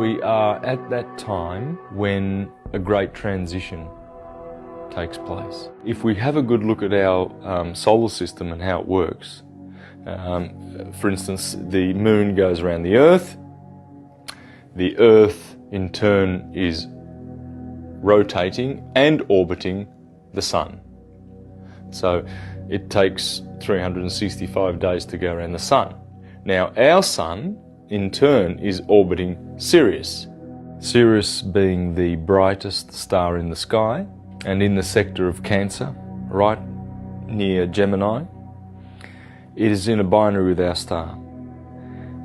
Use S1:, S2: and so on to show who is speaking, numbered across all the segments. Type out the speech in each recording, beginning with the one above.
S1: We are at that time when a great transition takes place. If we have a good look at our solar system and how it works, for instance, the moon goes around the Earth in turn is rotating and orbiting the sun. So it takes 365 days to go around the sun. Now our sun in turn is orbiting Sirius. Sirius being the brightest star in the sky and in the sector of Cancer, right near Gemini. It is in a binary with our star.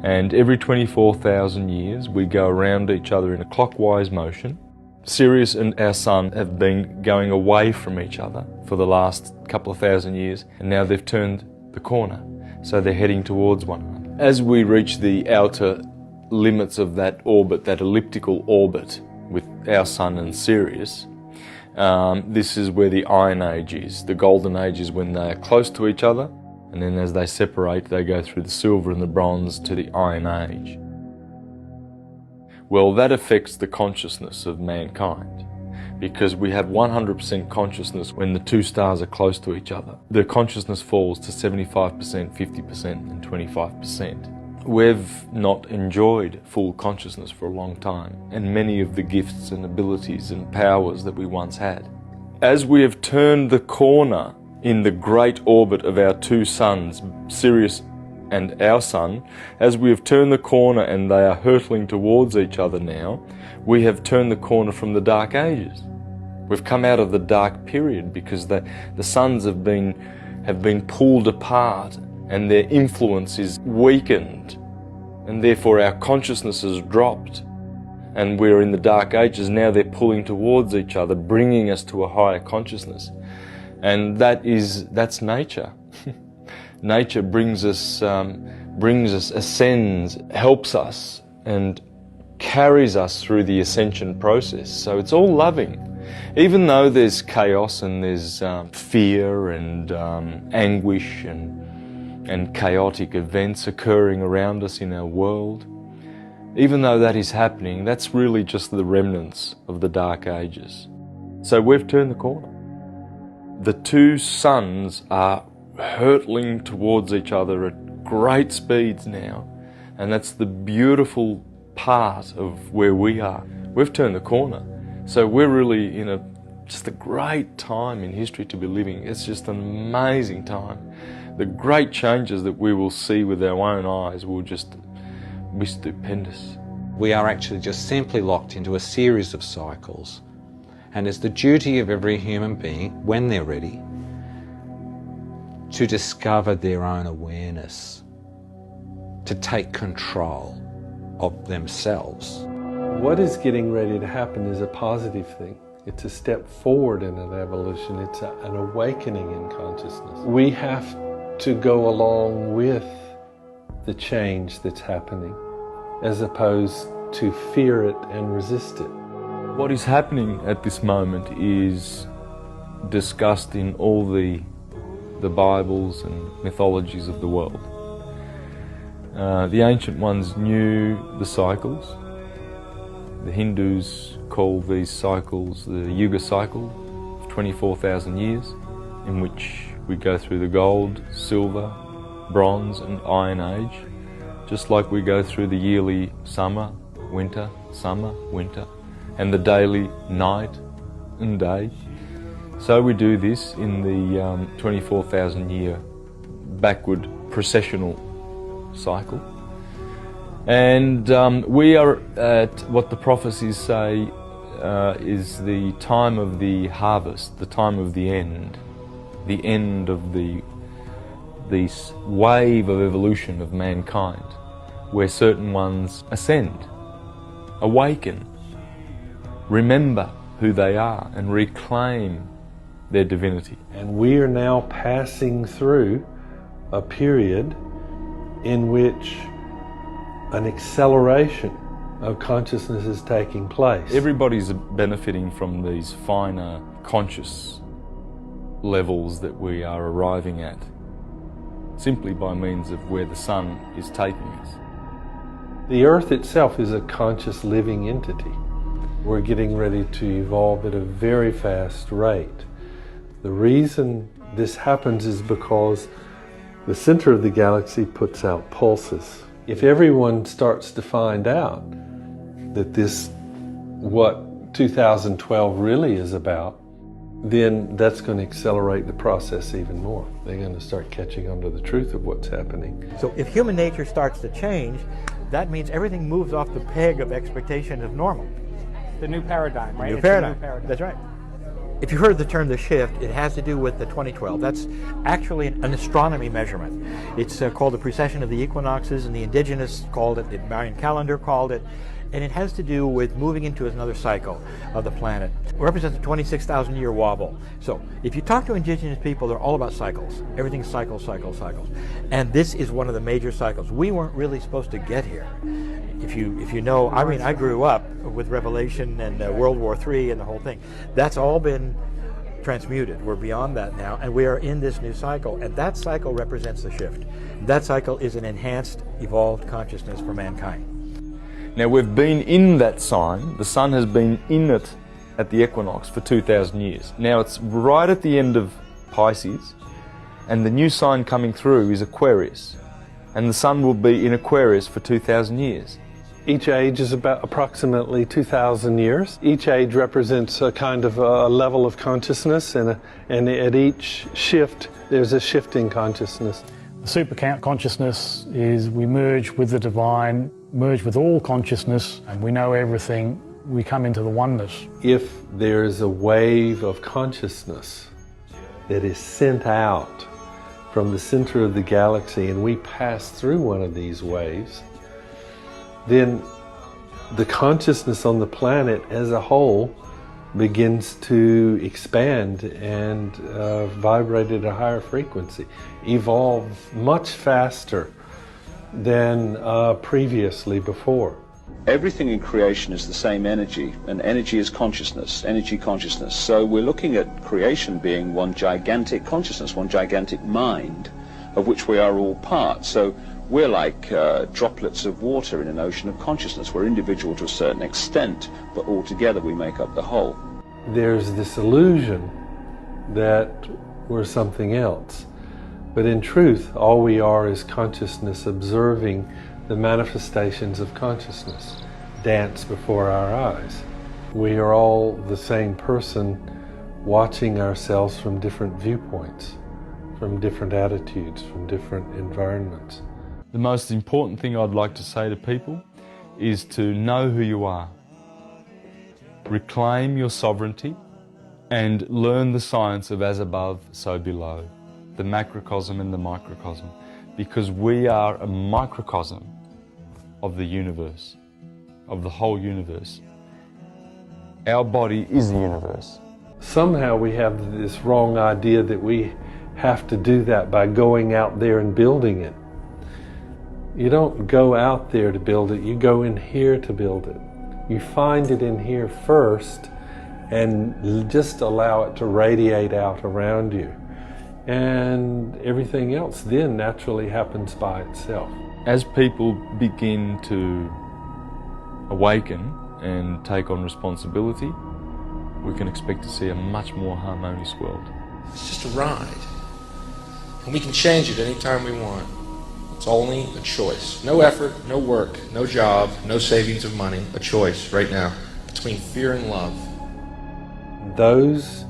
S1: And every 24,000 years we go around each other in a clockwise motion. Sirius and our sun have been going away from each other for the last couple of thousand years, and now they've turned the corner, so they're heading towards one another. As we reach the outer limits of that orbit, that elliptical orbit with our sun and Sirius, this is where the Iron Age is. The Golden Age is when they are close to each other, and then as they separate, they go through the Silver and the Bronze to the Iron Age. Well, that affects the consciousness of mankind, because we have 100% consciousness when the two stars are close to each other. The consciousness falls to 75%, 50% and 25%. We've not enjoyed full consciousness for a long time, and many of the gifts and abilities and powers that we once had. As we have turned the corner in the great orbit of our two suns, Sirius and our sun, as we have turned the corner and they are hurtling towards each other now, we have turned the corner from the Dark Ages. We've come out of the dark period because the suns have been pulled apart and their influence is weakened, and therefore our consciousness has dropped, and we're in the Dark Ages. Now they're pulling towards each other, bringing us to a higher consciousness, and that's nature. Nature brings us, ascends, helps us, and carries us through the ascension process. So it's all loving. Even though there's chaos and there's fear and anguish and chaotic events occurring around us in our world, even though that is happening, that's really just the remnants of the Dark Ages. So we've turned the corner. The two suns are hurtling towards each other at great speeds now, and that's the beautiful part of where we are. We've turned the corner, so we're really in just a great time in history to be living. It's just an amazing time. The great changes that we will see with our own eyes will just be stupendous.
S2: We are actually just simply locked into a series of cycles, and it's the duty of every human being, when they're ready, to discover their own awareness, to take control of themselves.
S3: What is getting ready to happen is a positive thing. It's a step forward in an evolution. It's an awakening in consciousness. We have to go along with the change that's happening, as opposed to fear it and resist it.
S1: What is happening at this moment is discussed in all the Bibles and mythologies of the world. The ancient ones knew the cycles. The Hindus call these cycles the Yuga cycle of 24,000 years, in which we go through the gold, silver, bronze and iron age, just like we go through the yearly summer, winter, and the daily night and day. So we do this in the 24,000 year backward processional cycle. And we are at what the prophecies say is the time of the harvest, the time of the end of this wave of evolution of mankind, where certain ones ascend, awaken, remember who they are and reclaim their divinity.
S3: And we are now passing through a period in which an acceleration of consciousness is taking place.
S1: Everybody's benefiting from these finer conscious levels that we are arriving at, simply by means of where the sun is taking us.
S3: The earth itself is a conscious living entity. We're getting ready to evolve at a very fast rate. The reason this happens is because the center of the galaxy puts out pulses. If everyone starts to find out that this, what 2012 really is about, then that's going to accelerate the process even more. They're going to start catching on to the truth of what's happening.
S4: So if human nature starts to change, that means everything moves off the peg of expectation of normal.
S5: The new paradigm, right?
S4: New paradigm. That's right. If you heard the term the shift, it has to do with the 2012. That's actually an astronomy measurement. It's called the precession of the equinoxes, and the indigenous called it, the Mayan calendar called it, and it has to do with moving into another cycle of the planet. It represents a 26,000-year wobble. So if you talk to indigenous people, they're all about cycles. Everything's cycles, cycles, cycles. And this is one of the major cycles. We weren't really supposed to get here. If you know, I mean, I grew up with Revelation and World War III and the whole thing. That's all been transmuted. We're beyond that now, and we are in this new cycle, and that cycle represents the shift. That cycle is an enhanced, evolved consciousness for mankind.
S1: Now we've been in that sign, the sun has been in it at the equinox for 2,000 years. Now it's right at the end of Pisces, and the new sign coming through is Aquarius, and the sun will be in Aquarius for 2,000 years.
S3: Each age is about approximately 2,000 years. Each age represents a kind of a level of consciousness, and at each shift there's a shifting consciousness.
S5: The super consciousness is we merge with the divine, merge with all consciousness, and we know everything. We come into the oneness.
S3: If there's a wave of consciousness that is sent out from the center of the galaxy and we pass through one of these waves, then the consciousness on the planet as a whole begins to expand and vibrate at a higher frequency, evolve much faster than previously before.
S6: Everything in creation is the same energy, and energy is consciousness, energy consciousness. So we're looking at creation being one gigantic consciousness, one gigantic mind, of which we are all part. So we're like droplets of water in an ocean of consciousness. We're individual to a certain extent, but all together we make up the whole.
S3: There's this illusion that we're something else, but in truth, all we are is consciousness observing the manifestations of consciousness dance before our eyes. We are all the same person watching ourselves from different viewpoints, from different attitudes, from different environments.
S1: The most important thing I'd like to say to people is to know who you are, reclaim your sovereignty, and learn the science of as above, so below, the macrocosm and the microcosm, because we are a microcosm of the universe, of the whole universe. Our body is the universe.
S3: Somehow we have this wrong idea that we have to do that by going out there and building it. You don't go out there to build it, you go in here to build it. You find it in here first and just allow it to radiate out around you. And everything else then naturally happens by itself.
S1: As people begin to awaken and take on responsibility, we can expect to see a much more harmonious world.
S7: It's just a ride, and we can change it anytime we want. It's only a choice. No effort, no work, no job, no savings of money. A choice right now between fear and love.
S3: Those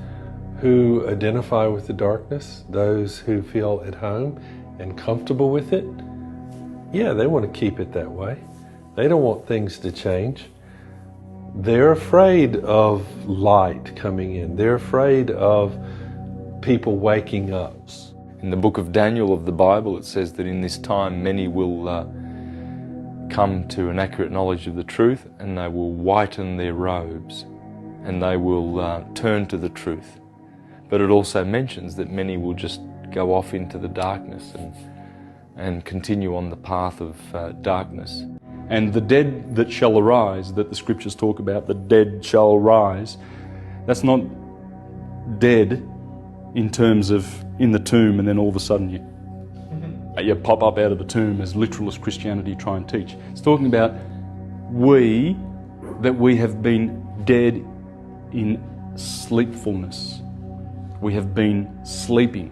S3: who identify with the darkness, those who feel at home and comfortable with it, yeah, they want to keep it that way. They don't want things to change. They're afraid of light coming in. They're afraid of people waking up.
S1: In the book of Daniel of the Bible, it says that in this time many will come to an accurate knowledge of the truth, and they will whiten their robes, and they will turn to the truth. But it also mentions that many will just go off into the darkness and continue on the path of darkness. And the dead that shall arise, that the scriptures talk about, the dead shall rise, that's not dead in terms of in the tomb and then all of a sudden you
S8: you pop up out of the tomb as literalist Christianity try and teach. It's talking about that we have been dead in sleepfulness. We have been sleeping.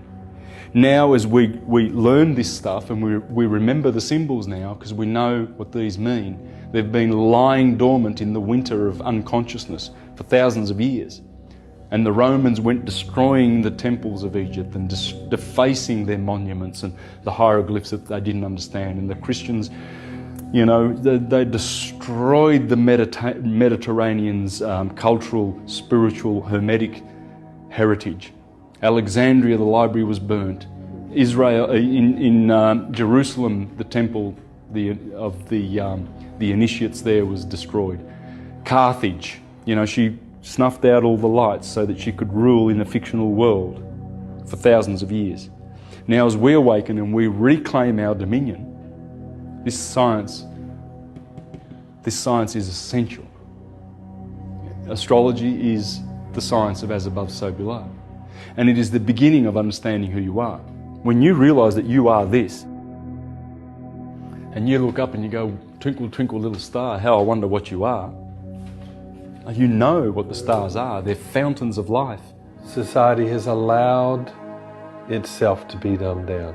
S8: Now as we learn this stuff and we remember the symbols now because we know what these mean, they've been lying dormant in the winter of unconsciousness for thousands of years. And the Romans went destroying the temples of Egypt and defacing their monuments and the hieroglyphs that they didn't understand. And the Christians, you know, they destroyed the Mediterranean's cultural, spiritual, hermetic heritage. Alexandria, the library was burnt. Israel, in Jerusalem, the temple of the initiates there was destroyed. Carthage, you know, she snuffed out all the lights so that she could rule in a fictional world for thousands of years. Now as we awaken and we reclaim our dominion, this science is essential. Astrology is the science of as above, so below. And it is the beginning of understanding who you are. When you realise that you are this, and you look up and you go, twinkle, twinkle, little star, how I wonder what you are. You know what the stars are. They're fountains of life.
S3: Society has allowed itself to be dumbed down.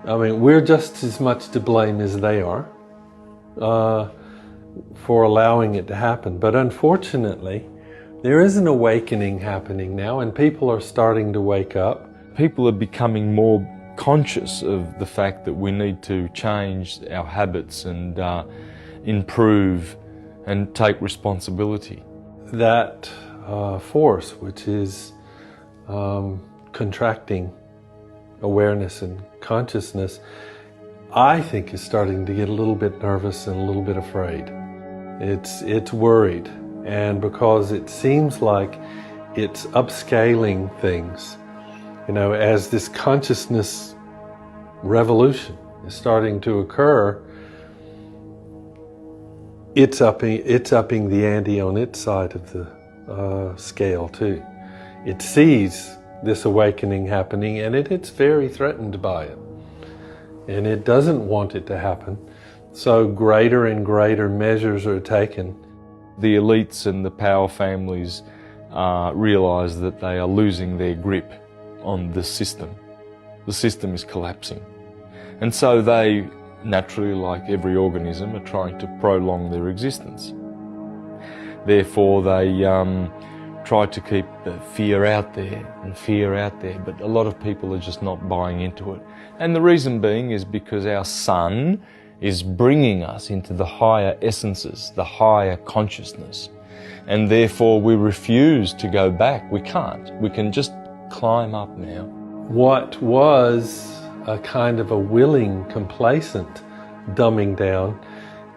S3: I mean, we're just as much to blame as they are for allowing it to happen. But unfortunately, there is an awakening happening now and people are starting to wake up.
S1: People are becoming more conscious of the fact that we need to change our habits and improve and take responsibility.
S3: That force, which is contracting awareness and consciousness, I think is starting to get a little bit nervous and a little bit afraid. It's worried, and because it seems like it's upscaling things, you know, as this consciousness revolution is starting to occur, it's upping the ante on its side of the scale too. It sees this awakening happening and it's very threatened by it. And it doesn't want it to happen. So greater and greater measures are taken.
S1: The elites and the power families realise that they are losing their grip on the system. The system is collapsing. And so they, naturally, like every organism, are trying to prolong their existence. Therefore, they try to keep fear out there and fear out there, but a lot of people are just not buying into it. And the reason being is because our sun is bringing us into the higher essences, the higher consciousness. And therefore, we refuse to go back. We can't. We can just climb up now.
S3: What was a kind of a willing, complacent dumbing down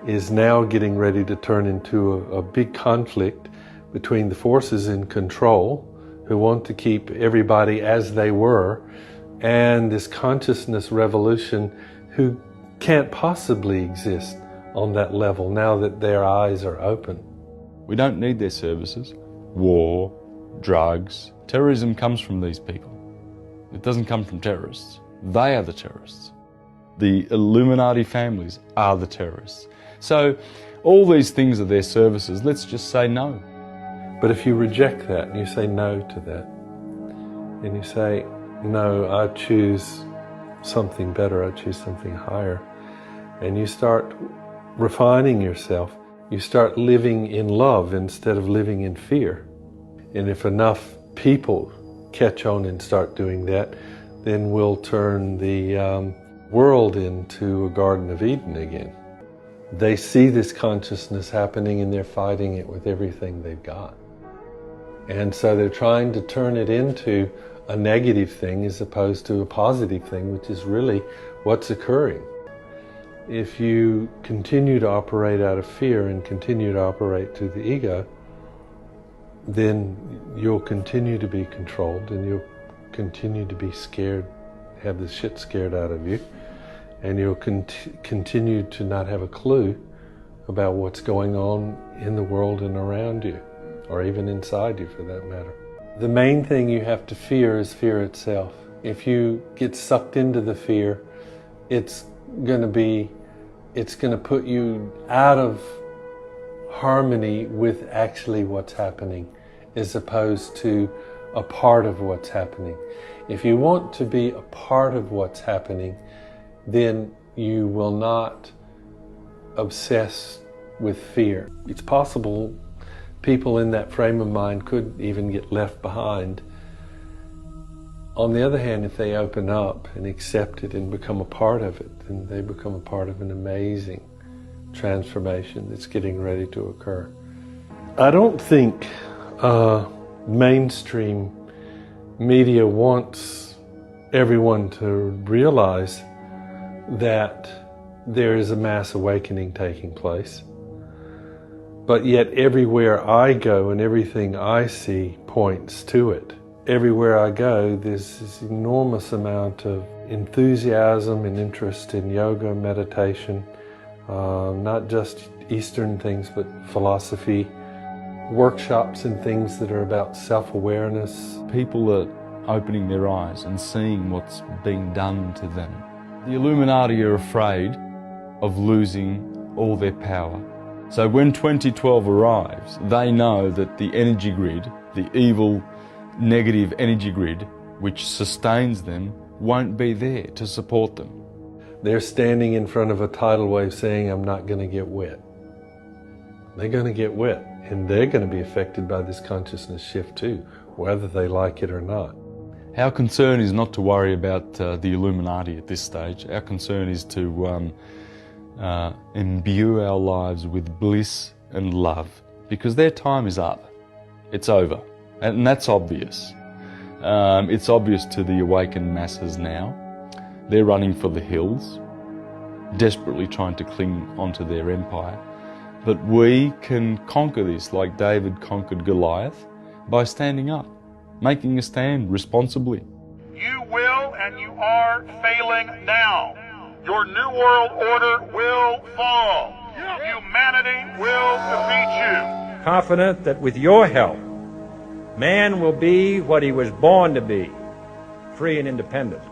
S3: is now getting ready to turn into a big conflict between the forces in control who want to keep everybody as they were and this consciousness revolution who can't possibly exist on that level now that their eyes are open.
S1: We don't need their services. War, drugs, terrorism comes from these people. It doesn't come from terrorists. They are the terrorists. The Illuminati families are the terrorists. So all these things are their services. Let's just say no.
S3: But if you reject that and you say no to that, and you say, no, I choose something better, I choose something higher, and you start refining yourself, you start living in love instead of living in fear. And if enough people catch on and start doing that, then we'll turn the world into a Garden of Eden again. They see this consciousness happening and they're fighting it with everything they've got. And so they're trying to turn it into a negative thing as opposed to a positive thing, which is really what's occurring. If you continue to operate out of fear and continue to operate through the ego, then you'll continue to be controlled and you'll continue to be scared, have the shit scared out of you, and you'll continue to not have a clue about what's going on in the world and around you, or even inside you for that matter. The main thing you have to fear is fear itself. If you get sucked into the fear, it's going to put you out of harmony with actually what's happening, as opposed to a part of what's happening. If you want to be a part of what's happening, then you will not obsess with fear. It's possible people in that frame of mind could even get left behind. On the other hand, if they open up and accept it and become a part of it, then they become a part of an amazing transformation that's getting ready to occur. I don't think mainstream media wants everyone to realize that there is a mass awakening taking place. But yet everywhere I go and everything I see points to it. Everywhere I go, there's this enormous amount of enthusiasm and interest in yoga, meditation, not just Eastern things, but philosophy, workshops and things that are about self-awareness.
S1: People are opening their eyes and seeing what's being done to them. The Illuminati are afraid of losing all their power. So when 2012 arrives, they know that the energy grid, the evil, negative energy grid, which sustains them, won't be there to support them.
S3: They're standing in front of a tidal wave saying, I'm not going to get wet. They're going to get wet, and they're going to be affected by this consciousness shift too, whether they like it or not.
S1: Our concern is not to worry about the Illuminati at this stage. Our concern is to imbue our lives with bliss and love, because their time is up. It's over. And that's obvious. It's obvious to the awakened masses now. They're running for the hills, desperately trying to cling onto their empire. But we can conquer this like David conquered Goliath by standing up, making a stand responsibly.
S9: You will and you are failing now. Your New World Order will fall. Humanity will defeat you.
S10: Confident that with your help, man will be what he was born to be, free and independent.